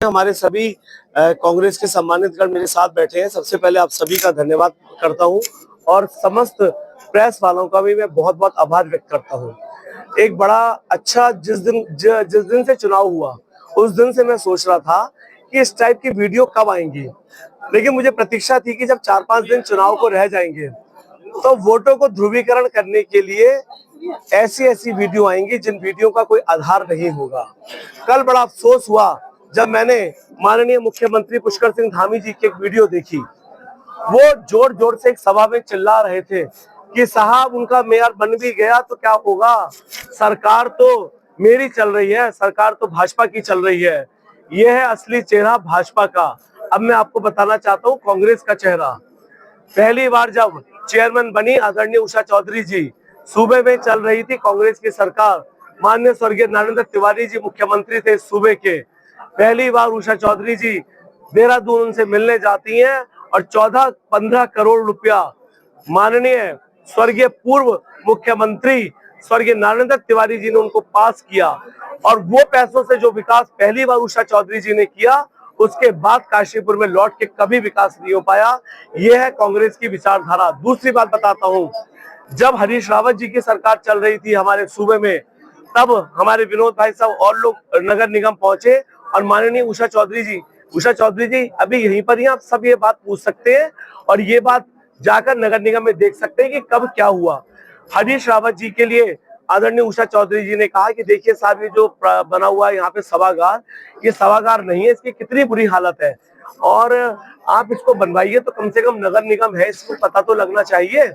हमारे सभी कांग्रेस के सम्मानित गण मेरे साथ बैठे हैं। सबसे पहले आप सभी का धन्यवाद करता हूं और समस्त प्रेस वालों का भी मैं बहुत बहुत आभार व्यक्त करता हूं। एक बड़ा अच्छा जिस दिन से चुनाव हुआ उस दिन से मैं सोच रहा था कि इस टाइप की वीडियो कब आएंगी, लेकिन मुझे प्रतीक्षा थी कि जब 4-5 दिन चुनाव को रह जाएंगे तो वोटों को ध्रुवीकरण करने के लिए ऐसी ऐसी वीडियो आएंगी जिन वीडियो का कोई आधार नहीं होगा। कल बड़ा अफसोस हुआ जब मैंने माननीय मुख्यमंत्री पुष्कर सिंह धामी जी की एक वीडियो देखी। वो जोर जोर से एक सभा में चिल्ला रहे थे कि साहब उनका मेयर बन भी गया तो क्या होगा, सरकार तो मेरी चल रही है, सरकार तो भाजपा की चल रही है। यह है असली चेहरा भाजपा का। अब मैं आपको बताना चाहता हूँ कांग्रेस का चेहरा। पहली बार जब चेयरमैन बनी आदरणीय उषा चौधरी जी, सूबे में चल रही थी कांग्रेस की सरकार, माननीय स्वर्गीय नरेंद्र तिवारी जी मुख्यमंत्री थे सूबे के। पहली बार उषा चौधरी जी देहरादून उनसे मिलने जाती हैं और 14-15 करोड़ रुपया माननीय स्वर्गीय पूर्व मुख्यमंत्री स्वर्गीय नरेंद्र तिवारी जी ने उनको पास किया। और वो पैसों से जो विकास पहली बार उषा चौधरी जी ने किया, उसके बाद काशीपुर में लौट के कभी विकास नहीं हो पाया। यह है कांग्रेस की विचारधारा। दूसरी बात बताता हूं, जब हरीश रावत जी की सरकार चल रही थी हमारे सूबे में, तब हमारे विनोद भाई साहब और लोग नगर निगम पहुंचे और माननीय उषा चौधरी जी अभी यहीं पर ही आप सब ये बात पूछ सकते हैं और ये बात जाकर नगर निगम में देख सकते हैं कि कब क्या हुआ। हरीश रावत जी के लिए आदरणीय उषा चौधरी जी ने कहा कि देखिए साहब, ये जो बना हुआ है यहाँ पे सभागार, ये सभागार नहीं है, इसकी कितनी बुरी हालत है और आप इसको बनवाइए तो कम से कम नगर निगम है, इसको पता तो लगना चाहिए।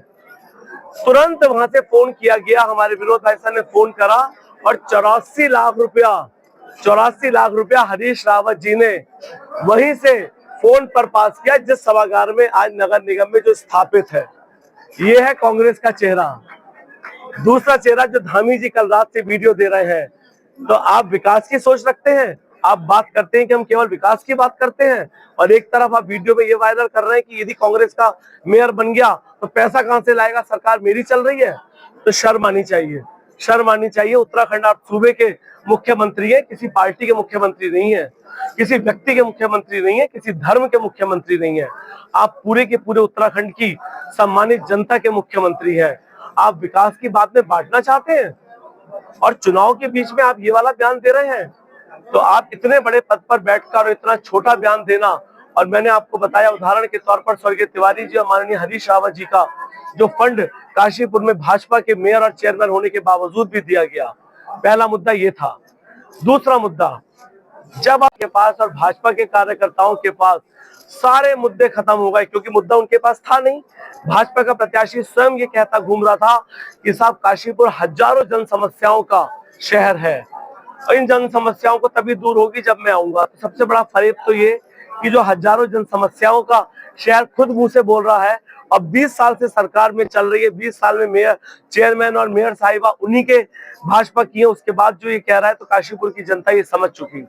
तुरंत वहां से फोन किया गया, हमारे विनोद भाई साहब ने फोन करा और 84 लाख रुपया हरीश रावत जी ने वहीं से फोन पर पास किया, जिस सभागार में आज नगर निगम में जो स्थापित है। ये है कांग्रेस का चेहरा। दूसरा चेहरा जो धामी जी कल रात से वीडियो दे रहे हैं, तो आप विकास की सोच रखते हैं, आप बात करते हैं कि हम केवल विकास की बात करते हैं और एक तरफ आप वीडियो में ये वायरल कर रहे हैं कि यदि कांग्रेस का मेयर बन गया तो पैसा कहां से लाएगा, सरकार मेरी चल रही है। तो शर्म आनी चाहिए, शर्म आनी चाहिए। उत्तराखंड आप सूबे के मुख्यमंत्री है, किसी पार्टी के मुख्यमंत्री नहीं है, किसी व्यक्ति के मुख्यमंत्री नहीं है, किसी धर्म के मुख्यमंत्री नहीं है। आप पूरे के पूरे उत्तराखंड की सम्मानित जनता के मुख्यमंत्री हैं। आप विकास की बात में बांटना चाहते हैं और चुनाव के बीच में आप ये वाला बयान दे रहे हैं, तो आप इतने बड़े पद पर बैठकर इतना छोटा बयान देना। और मैंने आपको बताया उदाहरण के तौर पर स्वर्गीय तिवारी जी और माननीय हरीश रावत जी का जो फंड काशीपुर में भाजपा के मेयर और चेयरमैन होने के बावजूद भी दिया गया। पहला मुद्दा ये था। दूसरा मुद्दा, जब आपके पास और भाजपा के कार्यकर्ताओं के पास सारे मुद्दे खत्म हो गए, क्योंकि मुद्दा उनके पास था नहीं। भाजपा का प्रत्याशी स्वयं ये कहता घूम रहा था कि साहब काशीपुर हजारों जन समस्याओं का शहर है और इन जन समस्याओं को तभी दूर होगी जब मैं आऊंगा। तो सबसे बड़ा फरेब तो ये कि जो हजारों जन समस्याओं का शहर खुद मुंह से बोल रहा है और 20 साल से सरकार में चल रही है, 20 साल में मेयर चेयरमैन और मेयर साहिबा उन्हीं के भाजपा की है, उसके बाद जो ये कह रहा है, तो काशीपुर की जनता ये समझ चुकी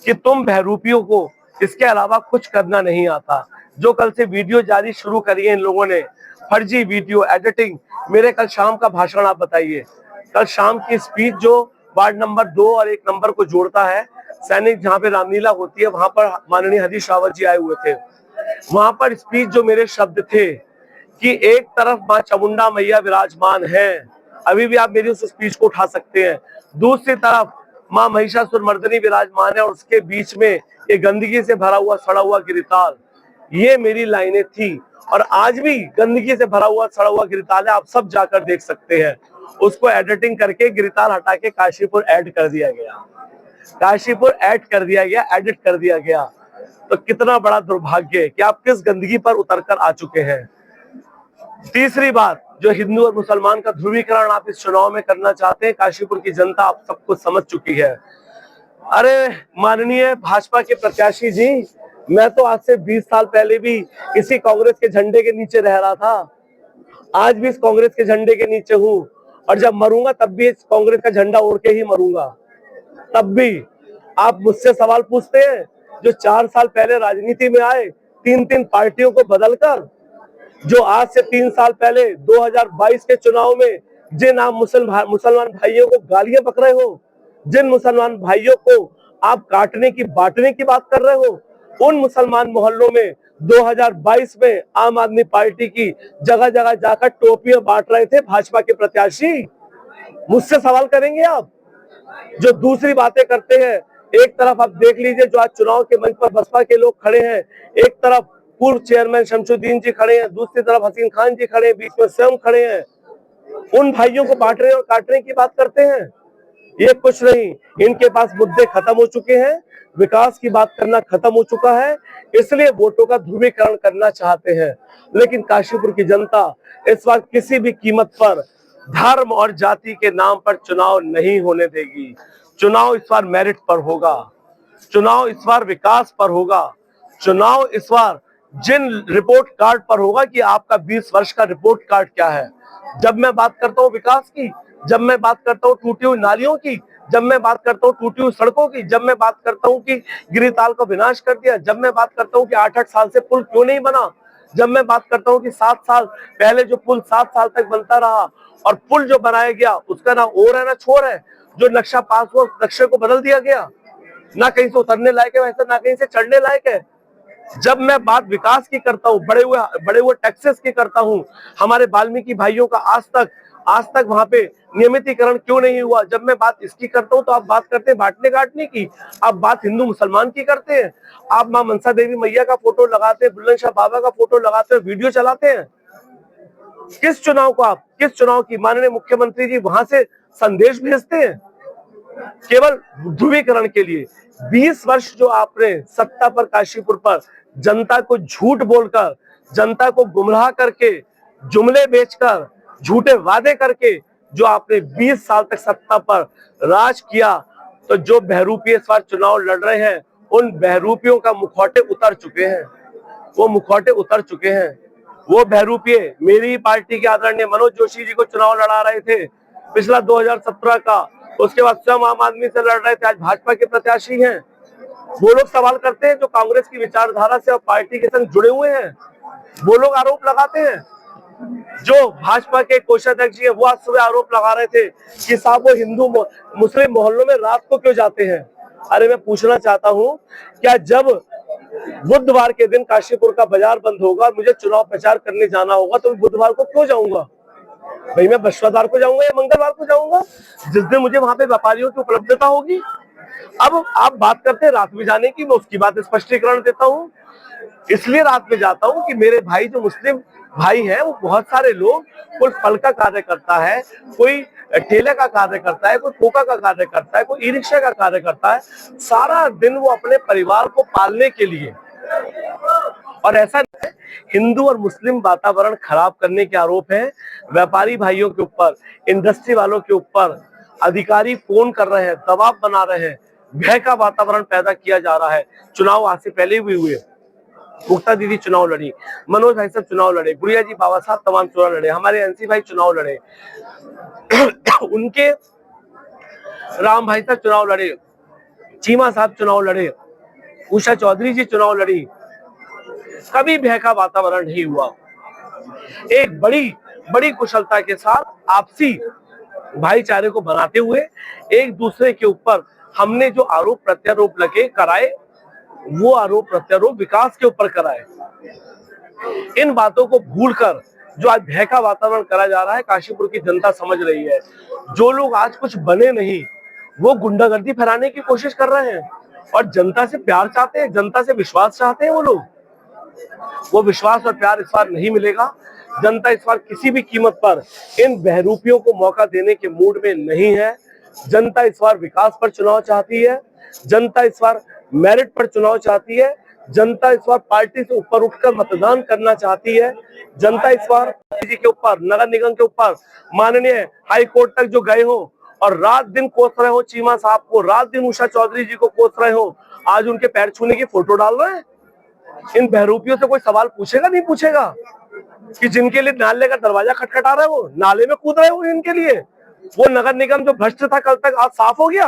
कि तुम बहरूपियों को इसके अलावा कुछ करना नहीं आता। जो कल से वीडियो जारी शुरू करी है इन लोगों ने, फर्जी वीडियो एडिटिंग। मेरे कल शाम का भाषण आप बताइए, कल शाम की स्पीच जो वार्ड नंबर 2 और 1 नंबर को जोड़ता है, सैनिक जहाँ पे रामलीला होती है, वहां पर माननीय हरीश रावत जी आए हुए थे। वहां पर स्पीच जो मेरे शब्द थे कि एक तरफ माँ चामुंडा मैया विराजमान है, अभी भी आप मेरी उस स्पीच को उठा सकते हैं, दूसरी तरफ माँ महिषासुर मर्दिनी विराजमान है और उसके बीच में ये गंदगी से भरा हुआ सड़ा हुआ गिरिताल। ये मेरी लाइनें थी और आज भी गंदगी से भरा हुआ सड़ा हुआ गिरिताल है, आप सब जाकर देख सकते हैं। उसको एडिटिंग करके गिरिताल हटा के काशीपुर ऐड कर दिया गया, काशीपुर ऐड कर दिया गया, एडिट कर दिया गया। तो कितना बड़ा दुर्भाग्य है कि आप किस गंदगी पर उतरकर आ चुके हैं। तीसरी बात, जो हिंदू और मुसलमान का ध्रुवीकरण आप इस चुनाव में करना चाहते हैं, काशीपुर की जनता आप सबको समझ चुकी है। अरे माननीय भाजपा के प्रत्याशी जी, मैं तो आज से 20 साल पहले भी इसी कांग्रेस के झंडे के नीचे रह रहा था, आज भी इस कांग्रेस के झंडे के नीचे हूँ और जब मरूंगा तब भी इस कांग्रेस का झंडा ओढ़ के ही मरूंगा। तब भी आप मुझसे सवाल पूछते हैं, जो 4 साल पहले राजनीति में आए 3-3 पार्टियों को बदलकर, जो आज से 3 साल पहले 2022 के चुनाव में जिन आप मुसलमान भाइयों को गालियां बक रहे हो, जिन मुसलमान भाइयों को आप काटने की बांटने की बात कर रहे हो। उन मुसलमान मोहल्लों में 2022 में आम आदमी पार्टी की जगह जगह जाकर टोपियां बांट रहे थे भाजपा के प्रत्याशी। मुझसे सवाल करेंगे आप? जो दूसरी बातें करते हैं, एक तरफ आप देख लीजिए जो आज चुनाव के मंच पर बसपा के लोग खड़े हैं, एक तरफ पूर्व चेयरमैन शमसुद्दीन जी खड़े हैं, दूसरी तरफ हसीन खान जी खड़े हैं, बीच में स्वयं खड़े हैं। उन भाइयों को बांटने और काटने की बात करते हैं। ये कुछ नहीं, इनके पास मुद्दे खत्म हो चुके हैं, विकास की बात करना खत्म हो चुका है, इसलिए वोटों का ध्रुवीकरण करना चाहते हैं। लेकिन काशीपुर की जनता इस बार किसी भी कीमत पर धर्म और जाति के नाम पर चुनाव नहीं होने देगी। चुनाव इस बार मेरिट पर होगा, चुनाव इस बार विकास पर होगा, चुनाव इस बार जिन रिपोर्ट कार्ड पर होगा कि आपका 20 वर्ष का रिपोर्ट कार्ड क्या है। जब मैं बात करता हूँ विकास की, जब मैं बात करता हूँ टूटी हुई नालियों की, जब मैं बात करता हूँ टूटी हुई सड़कों की, जब मैं बात करता हूँ कि गिरिताल को विनाश कर दिया, जब मैं बात करता हूँ कि 8-8 साल से पुल क्यों नहीं बना, जब मैं बात करता हूँ कि 7 साल पहले जो पुल 7 साल तक बनता रहा और पुल जो बनाया गया उसका ना ओर है ना छोर है, जो नक्शा पास हुआ नक्शे को बदल दिया गया, ना कहीं से उतरने लायक है वैसे, ना कहीं से चढ़ने लायक है। जब मैं बात विकास की करता हूँ, बड़े हुए टैक्सेस की करता हूँ, हमारे वाल्मीकि भाइयों का आज तक वहां पे नियमितीकरण क्यों नहीं हुआ, जब मैं बात इसकी करता हूँ तो आप बात करते हैं बांटने काटने की, आप बात हिंदू मुसलमान की करते हैं, आप मां मनसा देवी मैया का फोटो लगाते हैं, बुलंद शाह बाबा का फोटो लगाते हैं, वीडियो चलाते हैं। किस चुनाव को आप, किस चुनाव की माननीय मुख्यमंत्री जी वहां से संदेश भेजते हैं? केवल ध्रुवीकरण के लिए। 20 वर्ष जो आपने सत्ता पर काशीपुर पर जनता को झूठ बोलकर, जनता को गुमराह करके, जुमले बेचकर, झूठे वादे करके जो आपने 20 साल तक सत्ता पर राज किया, तो जो बहरूपी इस बार चुनाव लड़ रहे हैं उन बहरूपियों का मुखौटे उतर चुके हैं, वो मुखौटे उतर चुके हैं। वो बहरूपीय मेरी पार्टी के आदरणीय मनोज जोशी जी को चुनाव लड़ा रहे थे पिछला 2017 का, उसके बाद स्वयं आम आदमी से लड़ रहे थे, आज भाजपा के प्रत्याशी हैं। वो लोग सवाल करते हैं जो कांग्रेस की विचारधारा से और पार्टी के संग जुड़े हुए हैं, वो लोग आरोप लगाते हैं। जो भाजपा के कोषाध्यक्ष जी है वो आज सुबह आरोप लगा रहे थे कि साहब वो हिंदू मुस्लिम मोहल्लों में रात को क्यों जाते हैं। अरे मैं पूछना चाहता हूं, क्या जब बुधवार के दिन काशीपुर का बाजार बंद होगा और मुझे चुनाव प्रचार करने जाना होगा तो बुधवार को क्यों जाऊंगा? भाई मैं बृहस्पतिवार को जाऊंगा या मंगलवार को जाऊंगा, जिस दिन मुझे वहां पे व्यापारियों की उपलब्धता होगी। अब आप बात करते हैं रात में जाने की, मैं उसकी बात स्पष्टीकरण देता हूँ। इसलिए रात में जाता हूँ कि मेरे भाई जो मुस्लिम भाई हैं वो बहुत सारे लोग, कोई फल का कार्य करता है, कोई ठेले का कार्य करता है, कोई ठोका का कार्य करता है, कोई ई रिक्शा का कार्य करता है, सारा दिन वो अपने परिवार को पालने के लिए, और ऐसा हिंदू और मुस्लिम वातावरण खराब करने के आरोप है व्यापारी भाइयों के ऊपर, इंडस्ट्री वालों के ऊपर। अधिकारी फोन कर रहे हैं, दबाव बना रहे हैं, भय का वातावरण पैदा किया जा रहा है। चुनाव आज से पहले भी हुए, मुक्ता दीदी चुनाव लड़ी, मनोज भाई साहब चुनाव लड़े, गुड़िया जी बाबा साहब तमाम चुनाव लड़े, हमारे एनसी भाई चुनाव लड़े उनके राम भाई साहब चुनाव लड़े, चीमा साहब चुनाव लड़े, उषा चौधरी जी चुनाव लड़ी, कभी भय का वातावरण नहीं हुआ। एक बड़ी कुशलता के साथ आपसी भाईचारे को बनाते हुए एक दूसरे के ऊपर हमने जो आरोप प्रत्यारोप लगे कराए, वो आरोप प्रत्यारोप विकास के ऊपर कराए। इन बातों को भूलकर जो आज भय का वातावरण करा जा रहा है, काशीपुर की जनता समझ रही है। जो लोग आज कुछ बने नहीं वो गुंडागर्दी फैलाने की कोशिश कर रहे हैं और जनता से प्यार चाहते हैं, जनता से विश्वास चाहते हैं। वो लोग, वो विश्वास और प्यार इस बार नहीं मिलेगा। जनता इस बार किसी भी कीमत पर इन बहरूपियों को मौका देने के मूड में नहीं है। जनता इस बार विकास पर चुनाव चाहती है, जनता इस बार मेरिट पर चुनाव चाहती है, जनता इस बार पार्टी से ऊपर उठकर मतदान करना चाहती है। जनता इस बार जी के ऊपर, नगर निगम के ऊपर, माननीय हाई कोर्ट तक जो गए हो और रात दिन कोस रहे हो चीमा साहब को, रात दिन उषा चौधरी जी को कोस रहे हो, आज उनके पैर छूने की फोटो डाल रहे हैं। इन बहरूपियों से कोई सवाल पूछेगा नहीं पूछेगा कि जिनके लिए नाले का दरवाजा खटखटा रहे हो, नाले में कूद रहे हो, इनके लिए वो नगर निगम जो भ्रष्ट था कल तक आज साफ हो गया।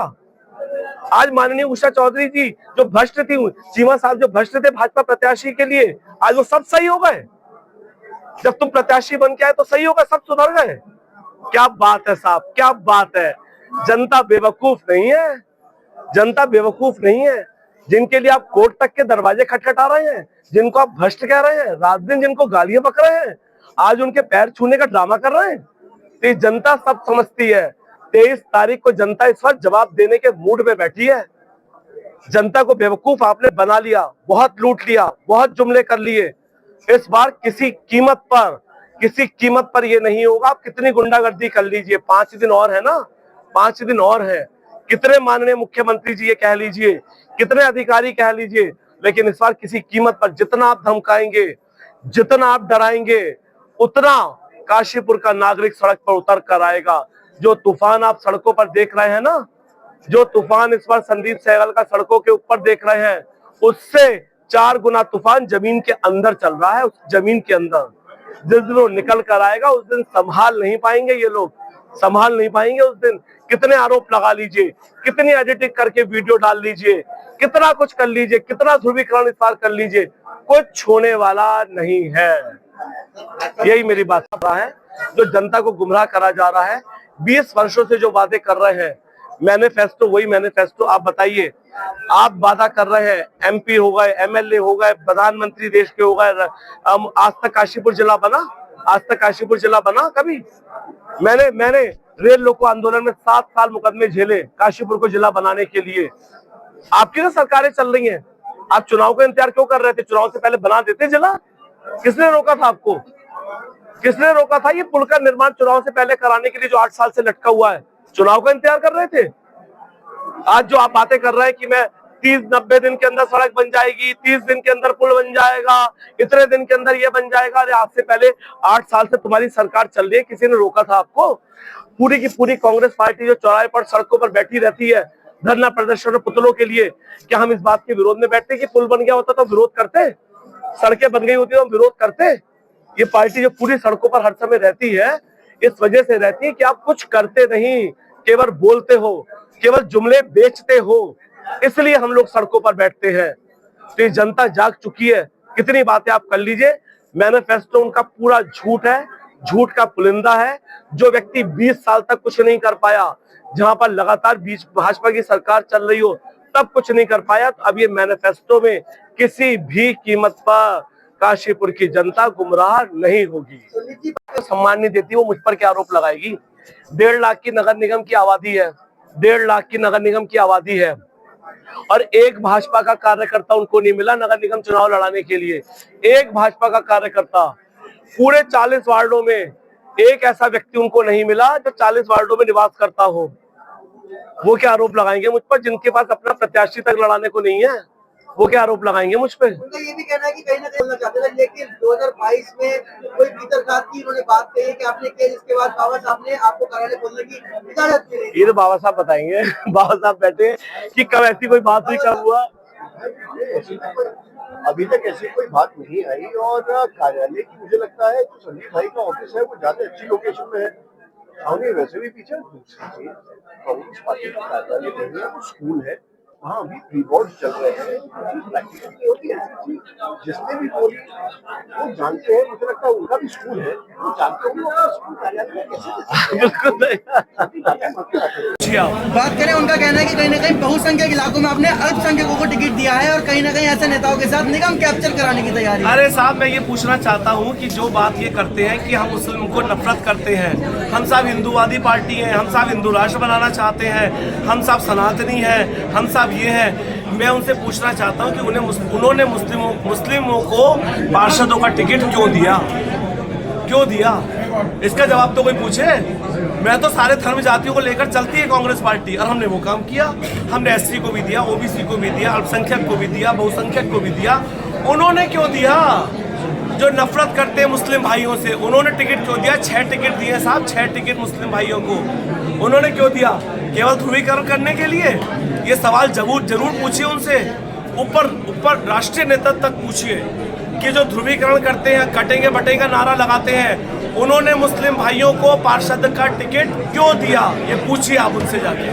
आज माननीय उषा चौधरी जी जो भ्रष्ट थी, चीमा साहब जो भ्रष्ट थे भाजपा प्रत्याशी के लिए, आज वो सब सही हो गए। जब तुम प्रत्याशी बन के आए तो सही होगा, सब सुधर गए। क्या बात है साहब, क्या बात है। जनता बेवकूफ नहीं है, जनता बेवकूफ नहीं है जिनके लिए आप कोर्ट तक के दरवाजे खटखटा रहे हैं, जिनको आप भ्रष्ट कह रहे हैं, रात दिन जिनको गालियां बक रहे हैं, आज उनके पैर छूने का ड्रामा कर रहे हैं। तो ये जनता सब समझती है। 23 तारीख को जनता इस वक्त जवाब देने के मूड में बैठी है। जनता को बेवकूफ आपने बना लिया, बहुत लूट लिया, बहुत जुमले कर लिए। इस बार किसी कीमत पर ये नहीं होगा। आप कितनी गुंडागर्दी कर लीजिए, 5 दिन और है ना, 5 दिन और है। कितने माननीय मुख्यमंत्री जी ये कह लीजिए, कितने अधिकारी कह लीजिए, लेकिन इस बार किसी कीमत पर जितना आप धमकाएंगे, जितना आप डराएंगे, उतना काशीपुर का नागरिक सड़क पर उतर कर आएगा। जो तूफान आप सड़कों पर देख रहे हैं ना, जो तूफान इस बार संदीप सहगल का सड़कों के ऊपर देख रहे हैं, उससे 4 गुना तूफान जमीन के अंदर चल रहा है। उस जमीन के अंदर जिस दिन वो निकल कर आएगा, उस दिन संभाल नहीं पाएंगे ये लोग, संभाल नहीं पाएंगे उस दिन। कितने आरोप लगा लीजिए, कितनी एडिटिंग करके वीडियो डाल लीजिए, कितना कुछ कर लीजिए, कितना ध्रुवीकरण इस बार कर लीजिए, कुछ होने वाला नहीं है। यही मेरी बात कर रहा है। जो जनता को गुमराह करा जा रहा है, 20 वर्षों से जो वादे कर रहे हैं, मैनिफेस्टो वही मैनिफेस्टो। आप बताइए, आप वादा कर रहे हैं, एमपी हो गए, एमएलए हो गए, प्रधानमंत्री देश के हो गए, आज तक काशीपुर जिला बना? आज तक काशीपुर जिला बना कभी? मैंने रेल लोको आंदोलन में 7 साल मुकदमे झेले काशीपुर को जिला बनाने के लिए। आपकी तो सरकारें चल रही हैं, आप चुनाव का इंतजार क्यों कर रहे थे? चुनाव से पहले बना देते जिला। किसने रोका था आपको? किसने रोका था? ये पुल का निर्माण चुनाव से पहले कराने के लिए जो 8 साल से लटका हुआ है, चुनाव का इंतजार कर रहे थे। आज जो आप बातें कर रहे हैं कि मैं 30-90 दिन के अंदर सड़क बन जाएगी, 30 दिन के अंदर पुल बन जाएगा, इतने दिन के अंदर ये बन जाएगा। अरे आज से पहले 8 साल से तुम्हारी सरकार चल रही है, किसी ने रोका था आपको? पूरी की पूरी कांग्रेस पार्टी जो चौराहे पर सड़कों पर बैठी रहती है धरना प्रदर्शन और पुतलों के लिए, क्या हम इस बात के विरोध में बैठते कि पुल बन गया होता तो विरोध करते, सड़कें बन गई होती तो हम विरोध करते? ये पार्टी जो पूरी सड़कों पर हर समय रहती है, इस वजह से रहती है कि आप कुछ करते नहीं, केवल बोलते हो, केवल जुमले बेचते हो, इसलिए हम लोग सड़कों पर बैठते हैं। तो ये जनता जाग चुकी है। कितनी बातें आप कर लीजिए, मैनिफेस्टो उनका पूरा झूठ है, झूठ का पुलिंदा है। जो व्यक्ति 20 साल तक कुछ नहीं कर पाया, जहां पर लगातार बीच भाजपा की सरकार चल रही हो, तब कुछ नहीं कर पाया, तो अब ये मैनिफेस्टो में किसी भी कीमत पर काशीपुर की जनता गुमराह नहीं होगी। सम्मान नहीं देती, वो मुझ पर क्या आरोप लगाएगी? 1.5 लाख की नगर निगम की आबादी है, 1.5 लाख की नगर निगम की आबादी है, और एक भाजपा का कार्यकर्ता उनको नहीं मिला नगर निगम चुनाव लड़ाने के लिए। एक भाजपा का कार्यकर्ता पूरे 40 वार्डों में, एक ऐसा व्यक्ति उनको नहीं मिला जो 40 वार्डों में निवास करता हो। वो क्या आरोप लगाएंगे मुझ पर, जिनके पास अपना प्रत्याशी तक लड़ाने को नहीं है? वो क्या आरोप लगाएंगे मुझ पे? उनका ये भी कहना है कि कहीं ना कहीं बोलना चाहते थे, लेकिन 2022 में कोई पीतर साहब की उन्होंने बात कही कि आपने किया, जिसके बाद बाबा साहब ने आपको कार्यालय खोलने की इजाजत दी। ये तो बाबा साहब बताएंगे। बाबा साहब बैठे हैं कि कब ऐसी कोई बात हुई, कब हुआ? अभी तक ऐसी कोई बात नहीं आई, और कार्यालय की मुझे लगता है जो संदीप भाई का ऑफिस है वो ज्यादा अच्छी लोकेशन में है। छावनी वैसे भी पीछे दूसरी कांग्रेस पार्टी का कार्यालय नहीं है, वो स्कूल है, वहाँ अभी प्री-बोर्ड चल रहे हैं। प्रैक्टिकली होती है ऐसी चीज, जिसने भी बोली वो जानते हैं, मुझे लगता है उनका भी स्कूल है, वो जानते होंगे वो स्कूल कार्यालय में कैसे। बात करें, उनका कहना है कि कहीं ना कहीं बहुसंख्यक इलाकों में आपने अल्पसंख्यकों को टिकट दिया है और कहीं ना कहीं ऐसे नेताओं के साथ निगम कैप्चर कराने की तैयारी है। अरे साहब, मैं ये पूछना चाहता हूँ कि जो बात ये करते हैं कि हम मुस्लिम को नफरत करते हैं, हम सब हिंदूवादी पार्टी हैं, हम सब हिंदू राष्ट्र बनाना चाहते हैं, हम सब सनातनी हैं, हम सब ये हैं, मैं उनसे पूछना चाहता हूँ कि उन्होंने मुस्लिमों को पार्षदों का टिकट क्यों दिया? क्यों दिया? इसका जवाब तो कोई पूछे। मैं तो सारे धर्म जातियों को लेकर चलती है कांग्रेस पार्टी, और हमने वो काम किया। हमने एससी को भी दिया, ओबीसी को भी दिया, अल्पसंख्यक को भी दिया, बहुसंख्यक को भी दिया। उन्होंने क्यों दिया? जो नफरत करते हैं मुस्लिम भाइयों से, उन्होंने टिकट क्यों दिया? 6 टिकट दिए साहब, 6 टिकट मुस्लिम भाइयों को। उन्होंने क्यों दिया? केवल ध्रुवीकरण करने के लिए? ये सवाल जरूर पूछिए उनसे, ऊपर राष्ट्रीय नेतृत्व तक पूछिए कि जो ध्रुवीकरण करते हैं, कटेंगे बटेंगे नारा लगाते हैं, उन्होंने मुस्लिम भाइयों को पार्षद का टिकट क्यों दिया? ये पूछिए आप उनसे जाके।